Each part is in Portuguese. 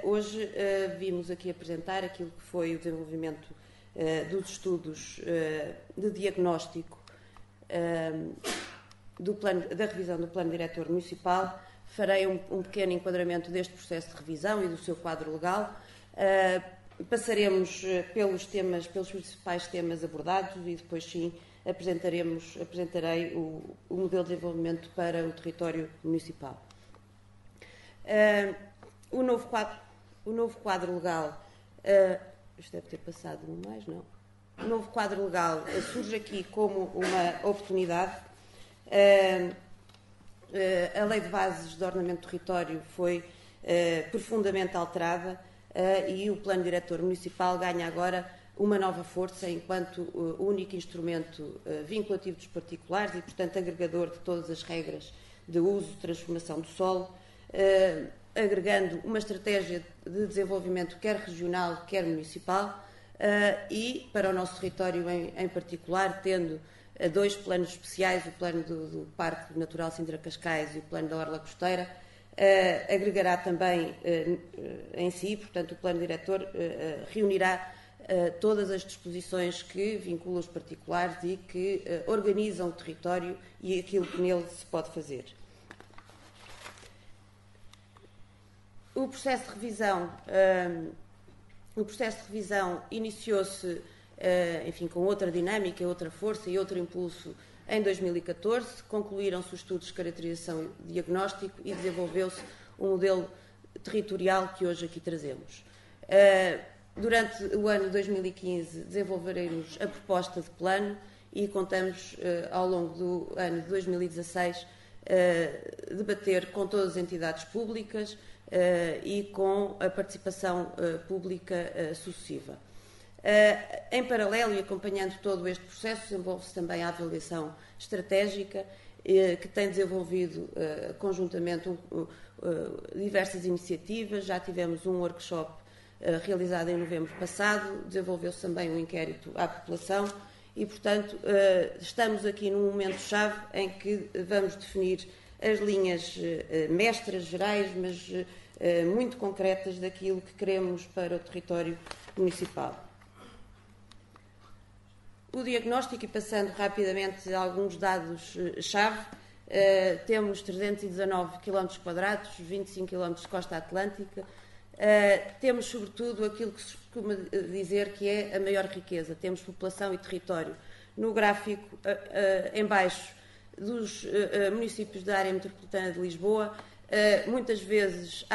Hoje vimos aqui apresentar aquilo que foi o desenvolvimento dos estudos de diagnóstico da revisão do Plano Diretor Municipal. Farei um pequeno enquadramento deste processo de revisão e do seu quadro legal. Passaremos pelos principais temas abordados e depois sim apresentarei o modelo de desenvolvimento para o território municipal. O novo quadro legal, isto deve ter passado mais, não? O novo quadro legal surge aqui como uma oportunidade. A Lei de Bases de Ordenamento do Território foi profundamente alterada e o Plano Diretor Municipal ganha agora uma nova força enquanto único instrumento vinculativo dos particulares e, portanto, agregador de todas as regras de uso e transformação do solo, agregando uma estratégia de desenvolvimento quer regional, quer municipal, e para o nosso território em particular, tendo dois planos especiais, o plano do Parque Natural Sintra Cascais e o plano da Orla Costeira, agregará também em si, portanto, o plano diretor reunirá todas as disposições que vinculam os particulares e que organizam o território e aquilo que nele se pode fazer. O processo de revisão iniciou-se, com outra dinâmica, outra força e outro impulso em 2014. Concluíram-se os estudos de caracterização e diagnóstico e desenvolveu-se um modelo territorial que hoje aqui trazemos. Durante o ano de 2015 desenvolveremos a proposta de plano e contamos ao longo do ano de 2016 debater com todas as entidades públicas e com a participação pública sucessiva. Em paralelo e acompanhando todo este processo, desenvolve-se também a avaliação estratégica, que tem desenvolvido conjuntamente diversas iniciativas. Já tivemos um workshop realizado em novembro passado, desenvolveu-se também um inquérito à população e, portanto, estamos aqui num momento-chave em que vamos definir as linhas mestras, gerais, mas muito concretas daquilo que queremos para o território municipal. O diagnóstico, e passando rapidamente a alguns dados-chave, temos 319 km², 25 km de costa atlântica, temos sobretudo aquilo que se costuma dizer que é a maior riqueza, temos população e território. No gráfico em baixo dos municípios da área metropolitana de Lisboa, muitas vezes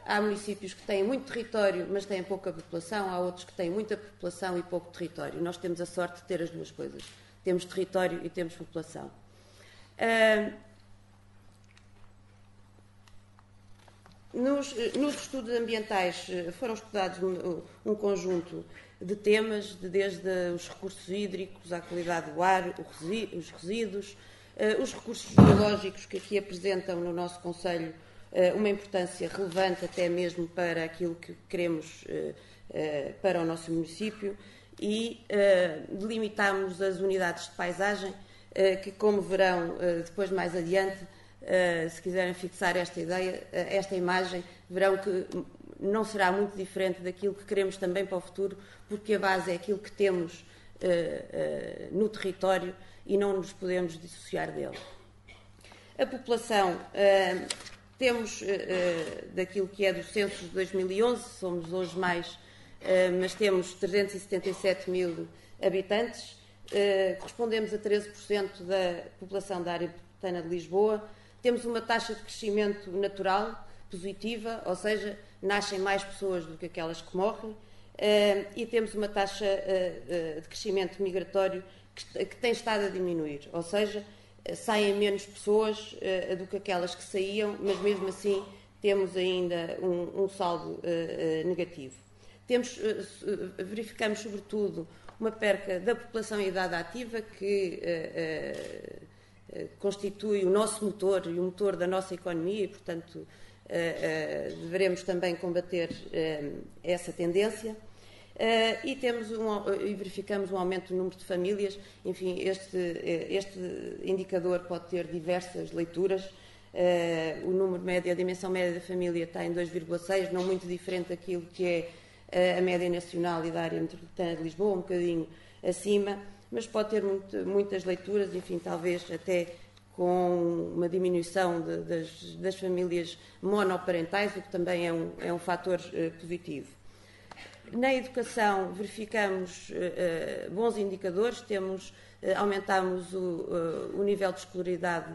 há municípios que têm muito território, mas têm pouca população, há outros que têm muita população e pouco território. Nós temos a sorte de ter as duas coisas. Temos território e temos população. Nos estudos ambientais foram estudados um conjunto de temas, desde os recursos hídricos, à qualidade do ar, os resíduos, os recursos biológicos que aqui apresentam no nosso Conselho uma importância relevante até mesmo para aquilo que queremos para o nosso município e delimitámos as unidades de paisagem que, como verão depois mais adiante, se quiserem fixar esta ideia, esta imagem, verão que não será muito diferente daquilo que queremos também para o futuro, porque a base é aquilo que temos no território e não nos podemos dissociar dele. A população, temos daquilo que é do censo de 2011, somos hoje mais, mas temos 377 mil habitantes, correspondemos a 13% da população da área metropolitana de Lisboa. Temos uma taxa de crescimento natural positiva, ou seja, nascem mais pessoas do que aquelas que morrem, e temos uma taxa de crescimento migratório que tem estado a diminuir, ou seja, saem menos pessoas do que aquelas que saíam, mas mesmo assim temos ainda um saldo negativo. Verificamos, sobretudo, uma perca da população em idade ativa, que constitui o nosso motor e o motor da nossa economia e, portanto, deveremos também combater essa tendência. E verificamos um aumento do número de famílias. Enfim, este indicador pode ter diversas leituras, o número médio, a dimensão média da família está em 2,6, não muito diferente daquilo que é a média nacional e da área metropolitana de Lisboa, um bocadinho acima, mas pode ter muitas leituras, enfim, talvez até com uma diminuição das famílias monoparentais, o que também é um fator positivo. Na educação verificamos bons indicadores, aumentamos o nível de escolaridade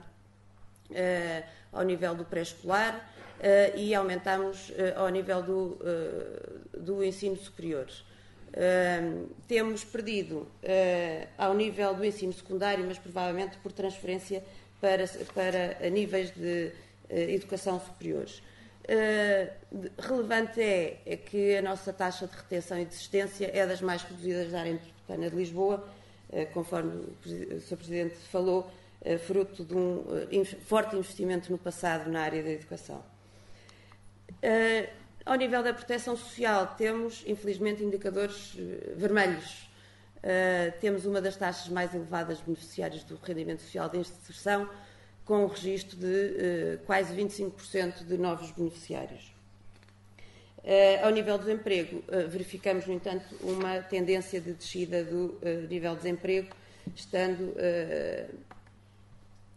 ao nível do pré-escolar e aumentamos ao nível do ensino superior. Temos perdido ao nível do ensino secundário, mas provavelmente por transferência para níveis de educação superiores. Relevante é que a nossa taxa de retenção e desistência é das mais reduzidas da área metropolitana de Lisboa, conforme o Sr. Presidente falou, fruto de um forte investimento no passado na área da educação. Ao nível da proteção social, temos, infelizmente, indicadores vermelhos. Temos uma das taxas mais elevadas de beneficiários do rendimento social de inserção, com um registro de quase 25% de novos beneficiários. Ao nível do emprego, verificamos, no entanto, uma tendência de descida do nível de desemprego, estando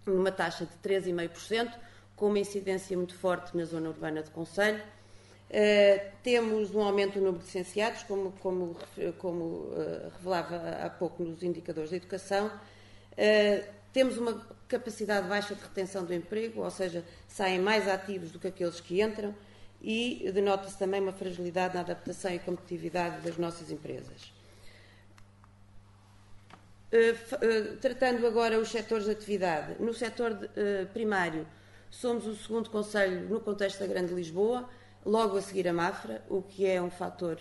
numa taxa de 3,5%, com uma incidência muito forte na zona urbana de Conselho. Temos um aumento do número de licenciados, como revelava há pouco nos indicadores da educação. Temos uma capacidade baixa de retenção do emprego, ou seja, saem mais ativos do que aqueles que entram, e denota-se também uma fragilidade na adaptação e competitividade das nossas empresas. Tratando agora os setores de atividade. No setor primário, somos o segundo concelho no contexto da Grande Lisboa, logo a seguir a Mafra, o que é um fator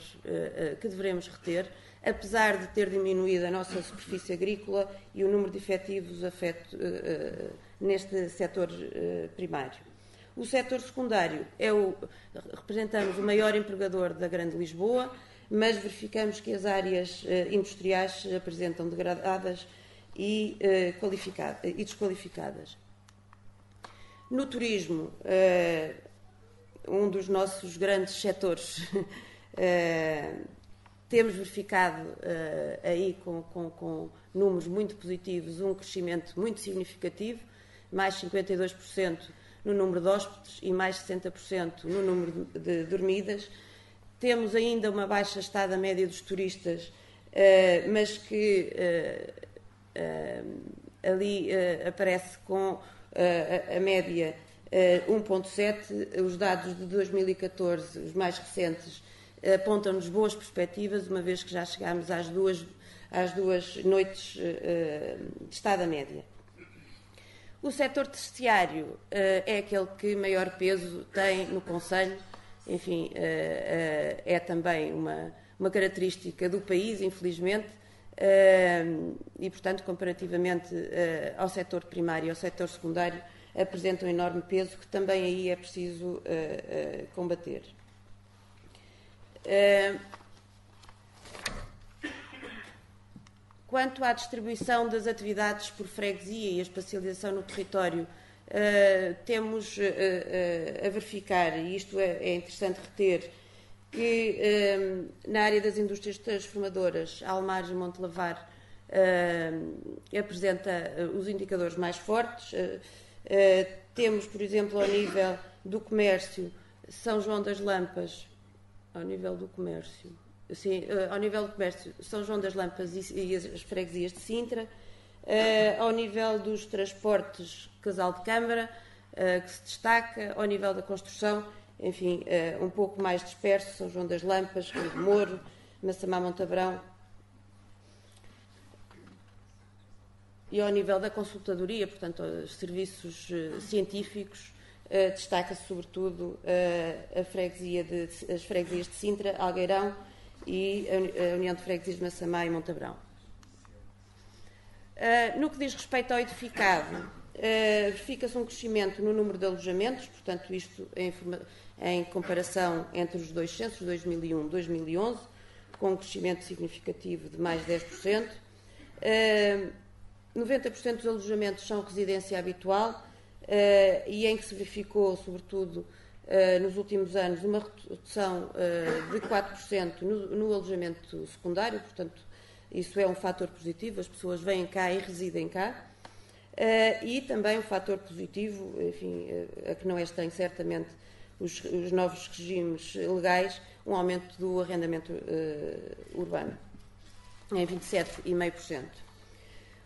que devemos reter, apesar de ter diminuído a nossa superfície agrícola e o número de efetivos neste setor primário. O setor secundário representamos o maior empregador da Grande Lisboa, mas verificamos que as áreas industriais se apresentam degradadas e desqualificadas. No turismo, um dos nossos grandes setores, temos verificado aí com números muito positivos um crescimento muito significativo, mais 52% no número de hóspedes e mais 60% no número de dormidas. Temos ainda uma baixa estada média dos turistas, mas que ali aparece com a média 1,7. Os dados de 2014, os mais recentes, apontam-nos boas perspectivas, uma vez que já chegámos às duas noites de estada média. O setor terciário é aquele que maior peso tem no concelho. Enfim, é também uma característica do país, infelizmente, e, portanto, comparativamente ao setor primário e ao setor secundário, apresenta um enorme peso que também aí é preciso combater. Quanto à distribuição das atividades por freguesia e a espacialização no território, temos a verificar, e isto é interessante reter, que na área das indústrias transformadoras, Almares e Montelavar apresenta os indicadores mais fortes. Temos, por exemplo, ao nível do comércio, São João das Lampas, ao nível do comércio, São João das Lampas e as freguesias de Sintra. Ao nível dos transportes, Casal de Câmara, que se destaca. Ao nível da construção, enfim, um pouco mais disperso, São João das Lampas, Rio de Moro, Massamá, Montabrão. E ao nível da consultadoria, portanto, os serviços científicos, destaca-se sobretudo as freguesias de Sintra, Algueirão e a União de Freguesias de Massamá e Montabrão. No que diz respeito ao edificado, verifica-se um crescimento no número de alojamentos, portanto, isto em comparação entre os dois censos, 2001 e 2011, com um crescimento significativo de mais de 10%. 90% dos alojamentos são residência habitual, e em que se verificou, sobretudo, nos últimos anos, uma redução de 4% no alojamento secundário, portanto, isso é um fator positivo, as pessoas vêm cá e residem cá. E também um fator positivo, enfim, a que não é estranho certamente os novos regimes legais, um aumento do arrendamento urbano, em 27,5%.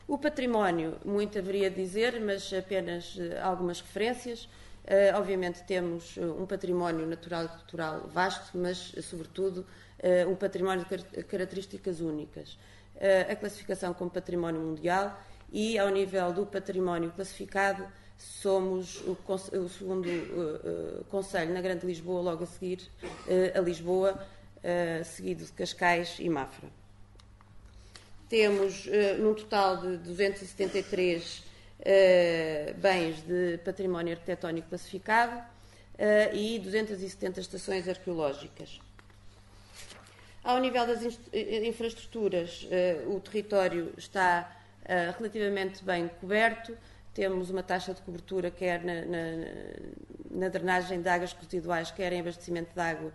O património, muito haveria de dizer, mas apenas algumas referências. Obviamente temos um património natural e cultural vasto, mas, sobretudo, um património de características únicas. A classificação como património mundial e, ao nível do património classificado, somos o segundo concelho na Grande Lisboa, logo a seguir a Lisboa, seguido de Cascais e Mafra. Temos, num total de 273 bens de património arquitetónico classificado e 270 estações arqueológicas. Ao nível das infraestruturas, o território está relativamente bem coberto. Temos uma taxa de cobertura quer na drenagem de águas residuais, quer em abastecimento de água,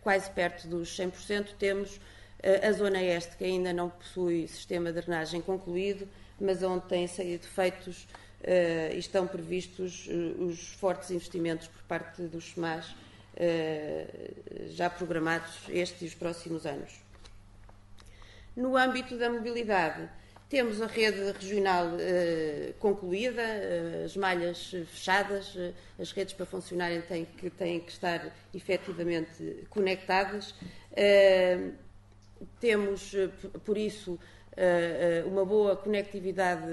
quase perto dos 100%. Temos a zona este, que ainda não possui sistema de drenagem concluído, mas onde têm sido feitos e estão previstos os fortes investimentos por parte dos SEMAS, já programados este e os próximos anos. No âmbito da mobilidade, temos a rede regional concluída, as malhas fechadas, as redes para funcionarem têm que estar efetivamente conectadas. Temos, por isso, uma boa conectividade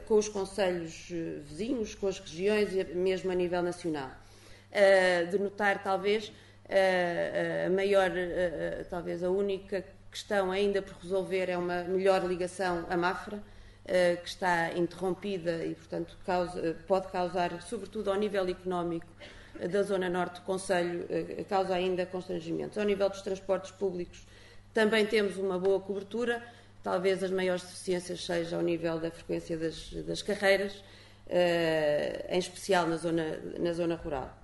com os concelhos vizinhos, com as regiões e mesmo a nível nacional. De notar, talvez, talvez a única questão ainda por resolver é uma melhor ligação à Mafra, que está interrompida e, portanto, pode causar, sobretudo ao nível económico da Zona Norte do Concelho, causa ainda constrangimentos. Ao nível dos transportes públicos, também temos uma boa cobertura, talvez as maiores deficiências sejam ao nível da frequência das carreiras, em especial na zona rural.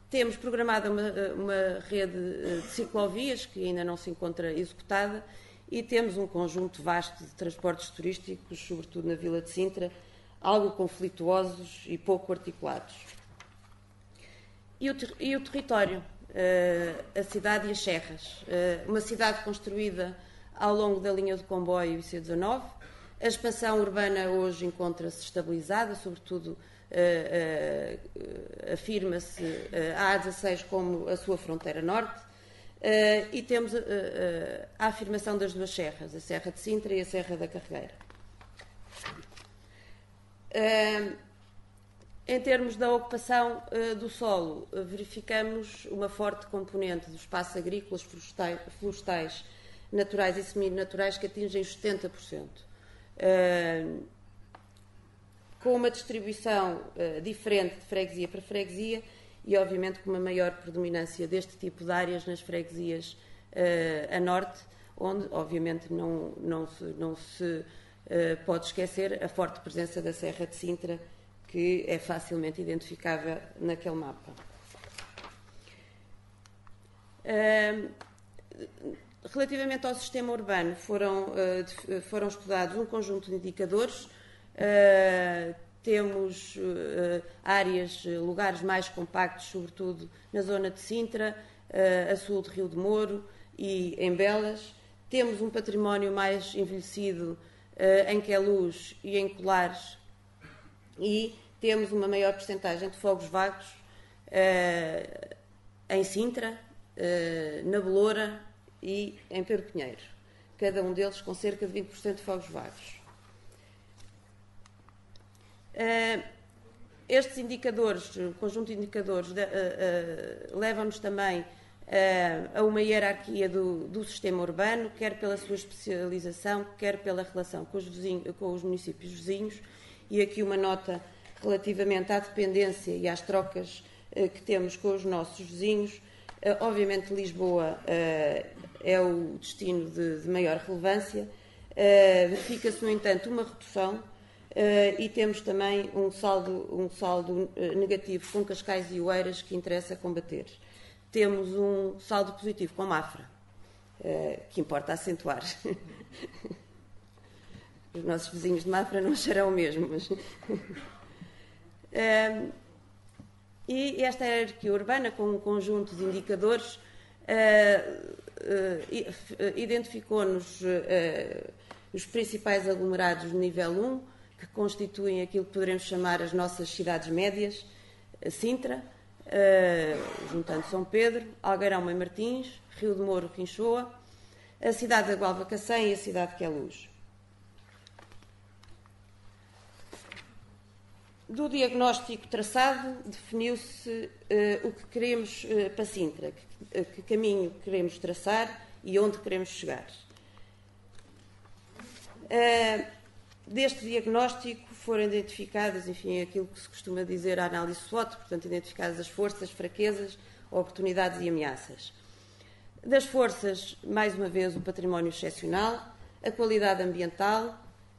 Temos programada uma rede de ciclovias que ainda não se encontra executada e temos um conjunto vasto de transportes turísticos, sobretudo na Vila de Sintra, algo conflituosos e pouco articulados. E o território, a cidade e as serras. Uma cidade construída ao longo da linha do comboio IC19. A expansão urbana hoje encontra-se estabilizada, sobretudo afirma-se a A16 como a sua fronteira norte, e temos a afirmação das duas serras, a Serra de Sintra e a Serra da Carregueira. Em termos da ocupação do solo, verificamos uma forte componente dos espaços agrícolas, florestais, naturais e semi-naturais que atingem os 70%. Com uma distribuição diferente de freguesia para freguesia e, obviamente, com uma maior predominância deste tipo de áreas nas freguesias a norte, onde, obviamente, não se pode esquecer a forte presença da Serra de Sintra, que é facilmente identificável naquele mapa. Relativamente ao sistema urbano, foram estudados um conjunto de indicadores. Temos áreas, lugares mais compactos, sobretudo na zona de Sintra, a sul de Rio de Moro e em Belas. Temos um património mais envelhecido em Queluz e em Colares, e temos uma maior percentagem de fogos vagos em Sintra, na Beloura e em Pedro Pinheiro, cada um deles com cerca de 20% de fogos vagos. Estes indicadores, o conjunto de indicadores, levam-nos também a uma hierarquia do sistema urbano, quer pela sua especialização, quer pela relação com os municípios vizinhos, e aqui uma nota relativamente à dependência e às trocas que temos com os nossos vizinhos. Obviamente Lisboa é o destino de maior relevância. Verifica-se, no entanto, uma redução e temos também um saldo negativo com Cascais e Oeiras que interessa combater. Temos um saldo positivo com Mafra, que importa acentuar. Os nossos vizinhos de Mafra não acharão o mesmo, mas... E esta hierarquia urbana, com um conjunto de indicadores, identificou-nos os principais aglomerados de nível 1, que constituem aquilo que poderemos chamar as nossas cidades médias: Sintra, juntando São Pedro, Algueirão, Mãe Martins, Rio de Moro, Rinchoa, a cidade da Gualva Cacém e a cidade de Queluz. Do diagnóstico traçado, definiu-se o que queremos para Sintra, que caminho queremos traçar e onde queremos chegar. Deste diagnóstico foram identificadas, enfim, aquilo que se costuma dizer a análise SWOT, portanto, identificadas as forças, fraquezas, oportunidades e ameaças. Das forças, mais uma vez, o património excepcional, a qualidade ambiental,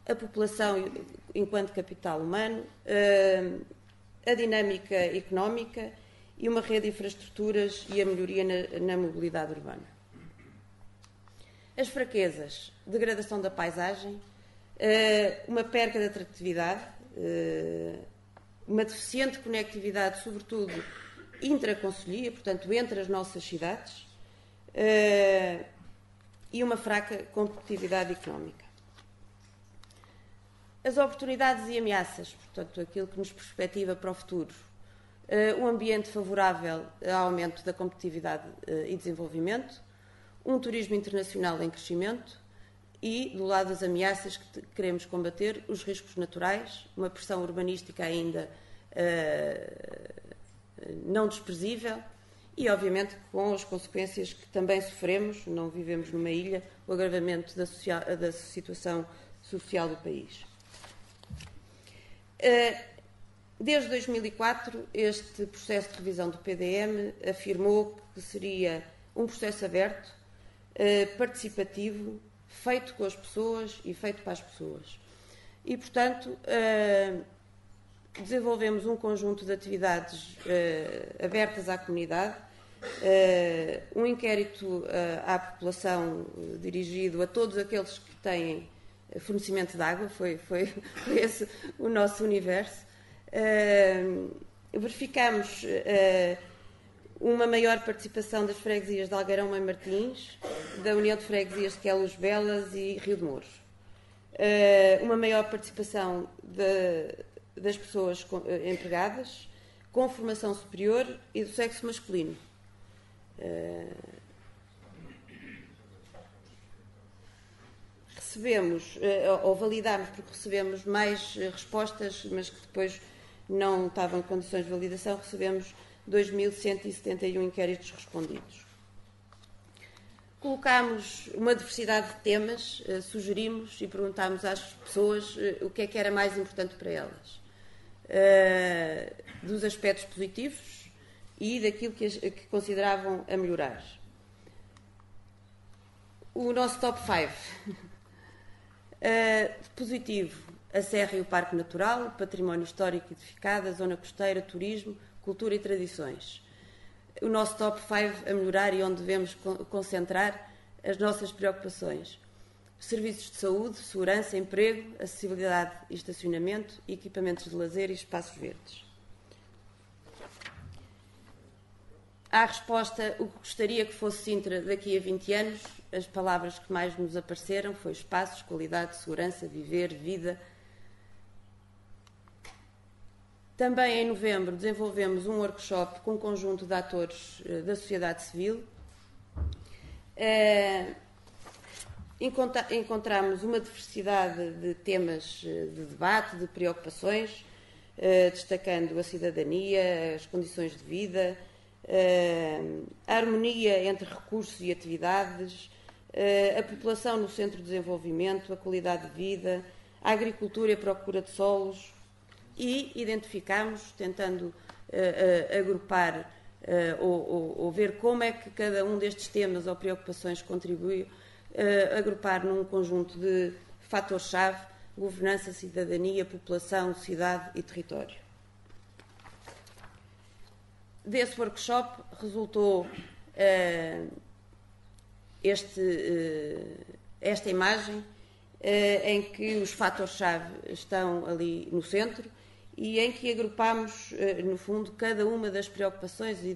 a população enquanto capital humano, a dinâmica económica e uma rede de infraestruturas e a melhoria na mobilidade urbana. As fraquezas: degradação da paisagem, uma perca de atratividade, uma deficiente conectividade, sobretudo intraconcelhia, portanto, entre as nossas cidades, e uma fraca competitividade económica. As oportunidades e ameaças, portanto, aquilo que nos perspectiva para o futuro. Um ambiente favorável ao aumento da competitividade e desenvolvimento, um turismo internacional em crescimento e, do lado das ameaças que queremos combater, os riscos naturais, uma pressão urbanística ainda não desprezível e, obviamente, com as consequências que também sofremos, não vivemos numa ilha, o agravamento da situação social do país. Desde 2004, este processo de revisão do PDM afirmou que seria um processo aberto, participativo, feito com as pessoas e feito para as pessoas. E, portanto, desenvolvemos um conjunto de atividades abertas à comunidade, um inquérito à população dirigido a todos aqueles que têm fornecimento de água, foi esse o nosso universo. Verificamos uma maior participação das freguesias de Algueirão, Mãe Martins, da União de Freguesias de Queluz Belas e Rio de Mouros. Uma maior participação das pessoas empregadas, com formação superior e do sexo masculino. Recebemos, ou validámos, porque recebemos mais respostas, mas que depois não estavam em condições de validação, recebemos 2.171 inquéritos respondidos. Colocámos uma diversidade de temas, sugerimos e perguntámos às pessoas o que é que era mais importante para elas. Dos aspectos positivos e daquilo que consideravam a melhorar. O nosso top 5. Positivo: a Serra e o Parque Natural, património histórico edificado, a zona costeira, turismo, cultura e tradições. O nosso top 5 a melhorar e onde devemos concentrar as nossas preocupações: serviços de saúde, segurança, emprego, acessibilidade e estacionamento, equipamentos de lazer e espaços verdes. À resposta, o que gostaria que fosse Sintra daqui a 20 anos, as palavras que mais nos apareceram foi espaços, qualidade, segurança, viver, vida. Também em novembro desenvolvemos um workshop com um conjunto de atores da sociedade civil. Encontramos uma diversidade de temas de debate, de preocupações, destacando a cidadania, as condições de vida, a harmonia entre recursos e atividades, a população no centro do desenvolvimento, a qualidade de vida, a agricultura e a procura de solos, e identificamos, tentando agrupar ou ver como é que cada um destes temas ou preocupações contribui, agrupar num conjunto de fatores-chave governança, cidadania, população, cidade e território. Desse workshop resultou esta imagem em que os fatores-chave estão ali no centro e em que agrupamos, no fundo, cada uma das preocupações e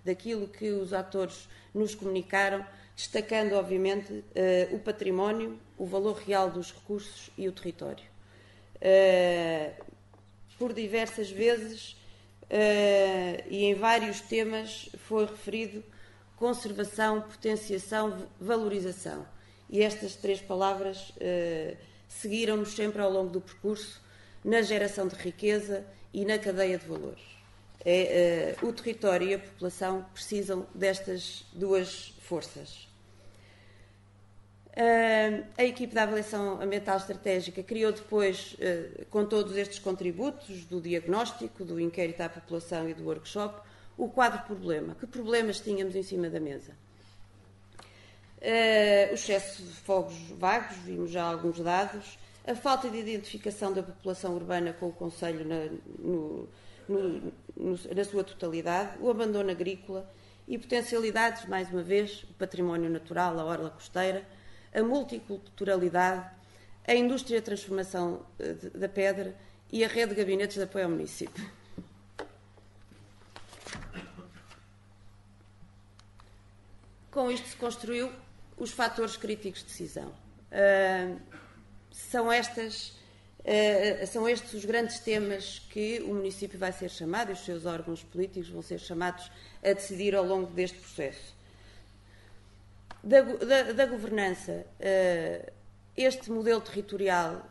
daquilo que os atores nos comunicaram, destacando, obviamente, o património, o valor real dos recursos e o território. Por diversas vezes e em vários temas foi referido conservação, potenciação, valorização. E estas três palavras seguiram-nos sempre ao longo do percurso, na geração de riqueza e na cadeia de valor. O território e a população precisam destas duas forças. A equipe da avaliação ambiental estratégica criou depois, com todos estes contributos do diagnóstico, do inquérito à população e do workshop, o quadro problema. Que problemas tínhamos em cima da mesa? O excesso de fogos vagos, vimos já alguns dados, a falta de identificação da população urbana com o concelho na sua totalidade, o abandono agrícola e potencialidades, mais uma vez, o património natural, a orla costeira, a multiculturalidade, a indústria de transformação da pedra e a rede de gabinetes de apoio ao município. Com isto se construiu os fatores críticos de decisão. São estes os grandes temas que o município vai ser chamado e os seus órgãos políticos vão ser chamados a decidir ao longo deste processo. Da governança, este modelo territorial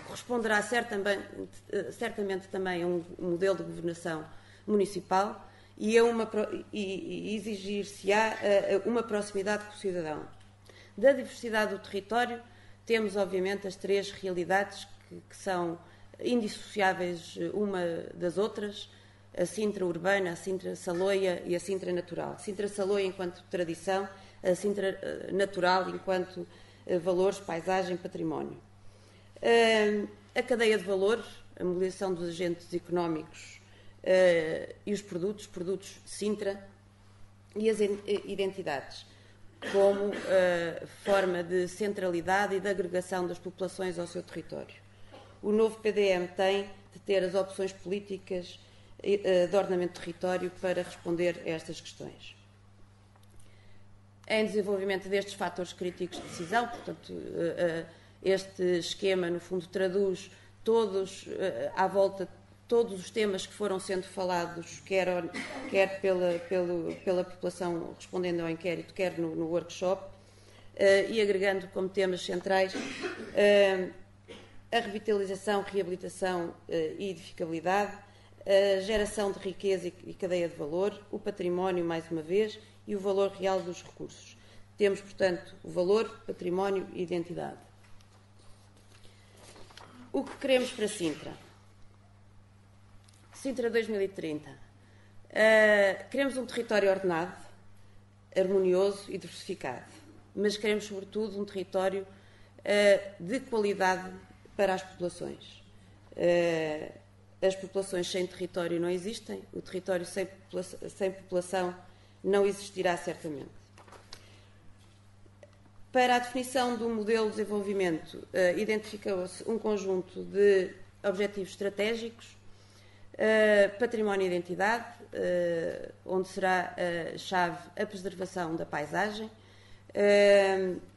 corresponderá certamente também a um modelo de governação municipal e exigir-se-á uma proximidade com o cidadão. Da diversidade do território, temos, obviamente, as três realidades que são indissociáveis uma das outras, a Sintra urbana, a Sintra saloia e a Sintra natural. A Sintra saloia enquanto tradição, a Sintra natural enquanto valores, paisagem, património. A cadeia de valor, a mobilização dos agentes económicos e os produtos de Sintra e as identidades, como forma de centralidade e de agregação das populações ao seu território. O novo PDM tem de ter as opções políticas de ordenamento de território para responder a estas questões. Em desenvolvimento destes fatores críticos de decisão, portanto, este esquema, no fundo, traduz todos à volta todos os temas que foram sendo falados, quer pela população respondendo ao inquérito, quer no workshop, e agregando como temas centrais a revitalização, reabilitação e edificabilidade, a geração de riqueza e cadeia de valor, o património, mais uma vez, e o valor real dos recursos. Temos, portanto, o valor, património e identidade. O que queremos para Sintra? Sintra 2030. Queremos um território ordenado, harmonioso e diversificado, mas queremos, sobretudo, um território de qualidade para as populações. As populações sem território não existem, o território sem população não existirá certamente. Para a definição do modelo de desenvolvimento, identificou-se um conjunto de objetivos estratégicos, património e identidade, onde será a chave a preservação da paisagem,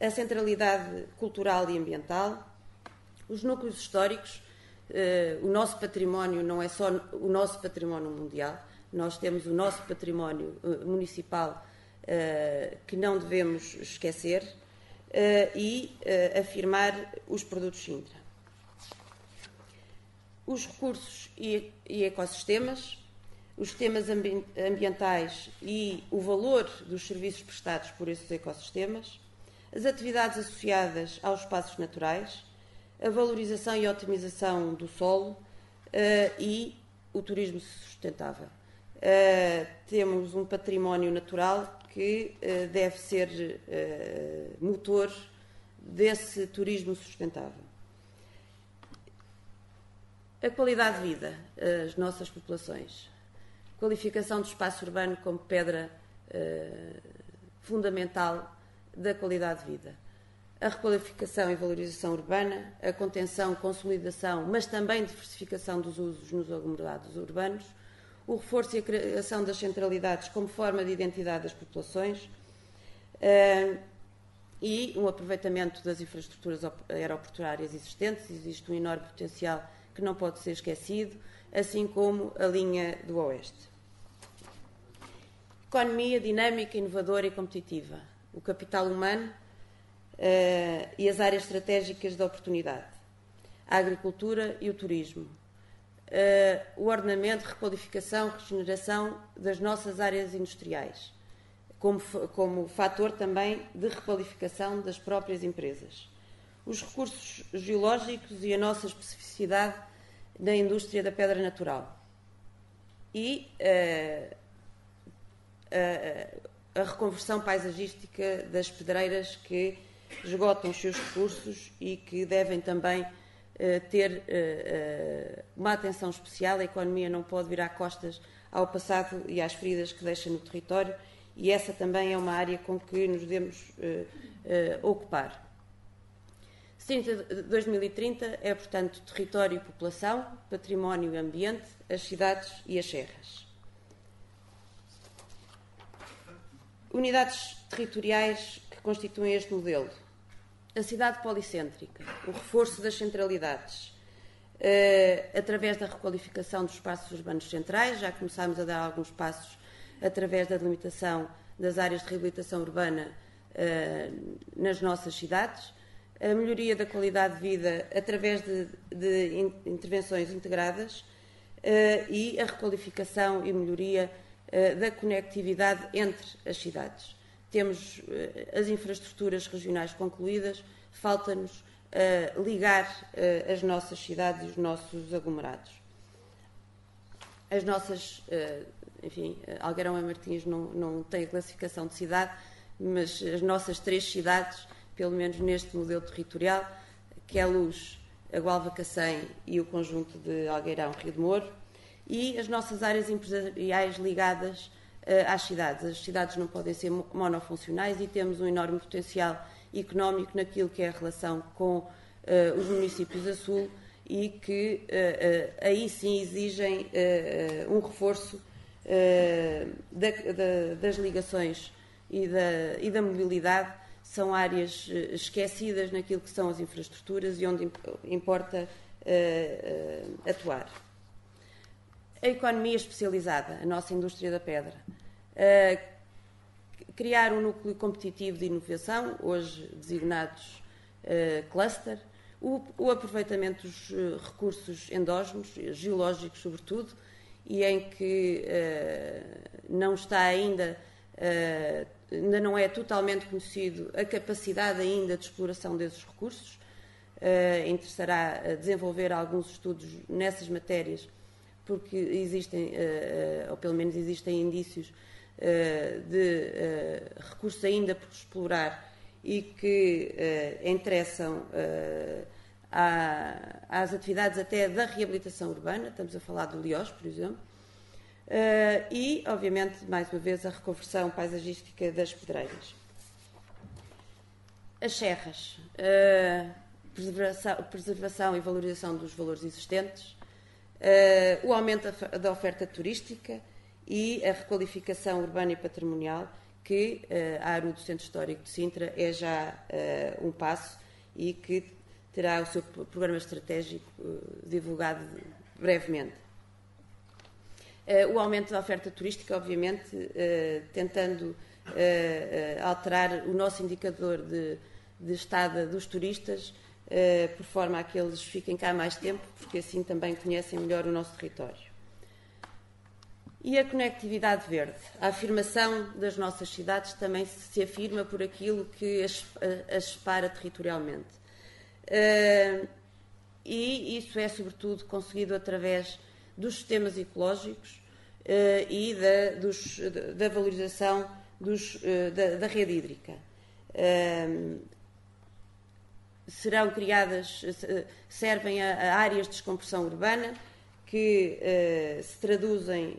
a centralidade cultural e ambiental, os núcleos históricos. O nosso património não é só o nosso património mundial, nós temos o nosso património municipal que não devemos esquecer e afirmar os produtos Sintra. Os recursos e ecossistemas, os temas ambientais e o valor dos serviços prestados por esses ecossistemas, as atividades associadas aos espaços naturais, a valorização e otimização do solo e o turismo sustentável. Temos um património natural que deve ser motor desse turismo sustentável. A qualidade de vida, as nossas populações. Qualificação do espaço urbano como pedra fundamental da qualidade de vida. A requalificação e valorização urbana, a contenção, consolidação, mas também diversificação dos usos nos aglomerados urbanos, o reforço e a criação das centralidades como forma de identidade das populações e um aproveitamento das infraestruturas aeroportuárias existentes. Existe um enorme potencial que não pode ser esquecido, assim como a linha do Oeste. Economia dinâmica, inovadora e competitiva. O capital humano e as áreas estratégicas de oportunidade. A agricultura e o turismo. O ordenamento, requalificação, regeneração das nossas áreas industriais, como fator também de requalificação das próprias empresas. Os recursos geológicos e a nossa especificidade na indústria da pedra natural. E a reconversão paisagística das pedreiras que esgotam os seus recursos e que devem também ter uma atenção especial. A economia não pode virar costas ao passado e às feridas que deixa no território, e essa também é uma área com que nos devemos ocupar. 2030 é, portanto, território e população, património e ambiente, as cidades e as serras. Unidades territoriais que constituem este modelo. A cidade policêntrica, o reforço das centralidades, através da requalificação dos espaços urbanos centrais. Já começámos a dar alguns passos através da delimitação das áreas de reabilitação urbana nas nossas cidades. A melhoria da qualidade de vida através de intervenções integradas e a requalificação e melhoria da conectividade entre as cidades. Temos as infraestruturas regionais concluídas, falta-nos ligar as nossas cidades e os nossos aglomerados. As nossas, enfim, Algueirão e Martins não têm a classificação de cidade, mas as nossas 3 cidades, pelo menos neste modelo territorial, que é a Luz, a Gualva Cacém e o conjunto de Algueirão, Rio de Moro, e as nossas áreas empresariais ligadas às cidades. As cidades não podem ser monofuncionais e temos um enorme potencial económico naquilo que é a relação com os municípios a sul e que aí sim exigem um reforço das ligações e da mobilidade. São áreas esquecidas naquilo que são as infraestruturas e onde importa atuar. A economia especializada, a nossa indústria da pedra. Criar um núcleo competitivo de inovação, hoje designados cluster. O aproveitamento dos recursos endógenos, geológicos sobretudo, e em que não está ainda não é totalmente conhecido a capacidade ainda de exploração desses recursos. Interessará desenvolver alguns estudos nessas matérias, porque existem, ou pelo menos existem indícios de recursos ainda por explorar e que interessam às atividades até da reabilitação urbana. Estamos a falar do Liós, por exemplo. E, obviamente, mais uma vez, a reconversão paisagística das pedreiras. As serras, preservação e valorização dos valores existentes, o aumento da oferta turística e a requalificação urbana e patrimonial, que a ARU do Centro Histórico de Sintra é já um passo e que terá o seu programa estratégico divulgado brevemente. O aumento da oferta turística, obviamente, tentando alterar o nosso indicador de estada dos turistas, por forma a que eles fiquem cá mais tempo, porque assim também conhecem melhor o nosso território. E a conectividade verde. A afirmação das nossas cidades também se afirma por aquilo que as separa territorialmente. E isso é, sobretudo, conseguido através dos sistemas ecológicos e da valorização da rede hídrica. serão criadas, servem a áreas de descompressão urbana, que se traduzem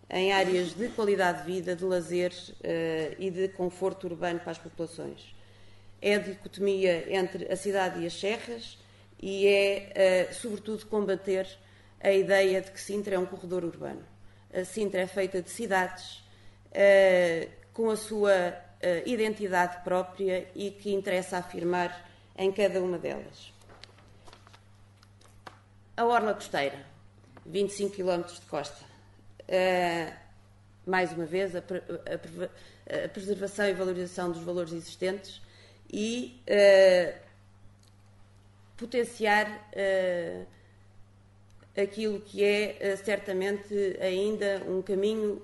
em áreas de qualidade de vida, de lazer e de conforto urbano para as populações. É a dicotomia entre a cidade e as serras e é, sobretudo, combater a ideia de que Sintra é um corredor urbano. A Sintra é feita de cidades com a sua identidade própria e que interessa afirmar em cada uma delas. A Orla Costeira, 25 km de costa. Mais uma vez, a preservação e valorização dos valores existentes e potenciar aquilo que é certamente ainda um caminho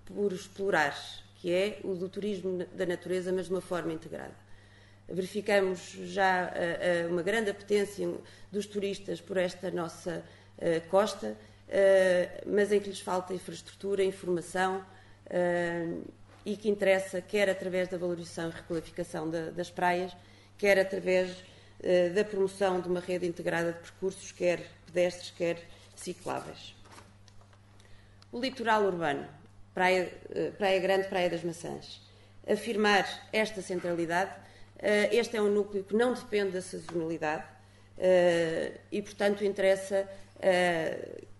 por explorar, que é o do turismo da natureza, mas de uma forma integrada. Verificamos já uma grande apetência dos turistas por esta nossa costa, mas em que lhes falta infraestrutura, informação e que interessa, quer através da valorização e requalificação das praias, quer através da promoção de uma rede integrada de percursos, quer pedestres, quer cicláveis. O litoral urbano, Praia Grande, Praia das Maçãs. Afirmar esta centralidade. Este é um núcleo que não depende da sazonalidade e, portanto, interessa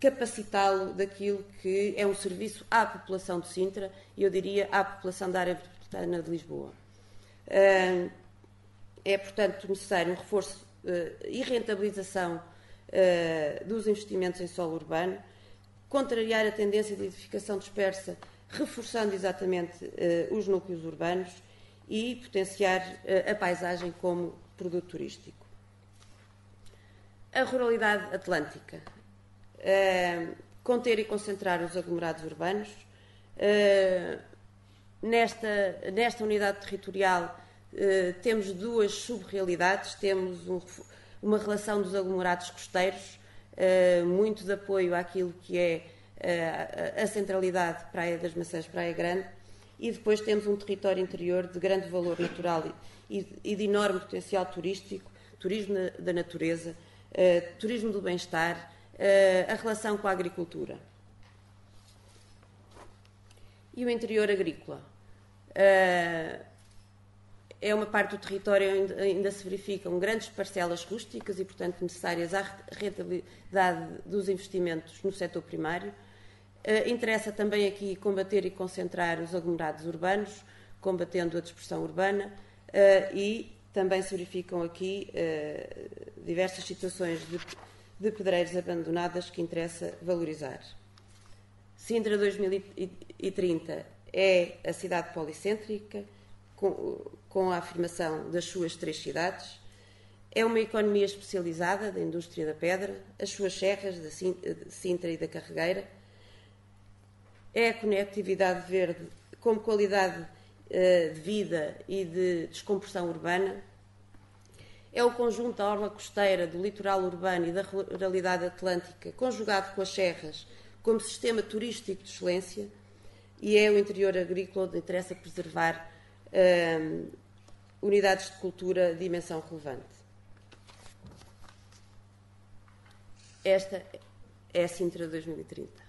capacitá-lo daquilo que é um serviço à população de Sintra e, eu diria, à população da área metropolitana de Lisboa. É, portanto, necessário um reforço e rentabilização dos investimentos em solo urbano, contrariar a tendência de edificação dispersa, reforçando exatamente os núcleos urbanos e potenciar a paisagem como produto turístico. A ruralidade atlântica. Conter e concentrar os aglomerados urbanos. Nesta unidade territorial temos duas sub-realidades. Temos uma relação dos aglomerados costeiros, muito de apoio àquilo que é a centralidade Praia das Maçãs, Praia Grande, e depois temos um território interior de grande valor natural e de enorme potencial turístico, turismo da natureza, turismo do bem-estar, a relação com a agricultura. E o interior agrícola. É uma parte do território onde ainda se verificam grandes parcelas rústicas e, portanto, necessárias à rentabilidade dos investimentos no setor primário. Interessa também aqui combater e concentrar os aglomerados urbanos, combatendo a dispersão urbana, e também se verificam aqui diversas situações de pedreiros abandonadas que interessa valorizar. Sintra 2030 é a cidade policêntrica, com a afirmação das suas 3 cidades. É uma economia especializada da indústria da pedra, as suas serras de Sintra e da Carregueira. É a conectividade verde como qualidade de vida e de descompressão urbana. É o conjunto da orla costeira, do litoral urbano e da ruralidade atlântica, conjugado com as serras, como sistema turístico de excelência. E é o interior agrícola onde interessa preservar unidades de cultura de dimensão relevante. Esta é a Sintra 2030.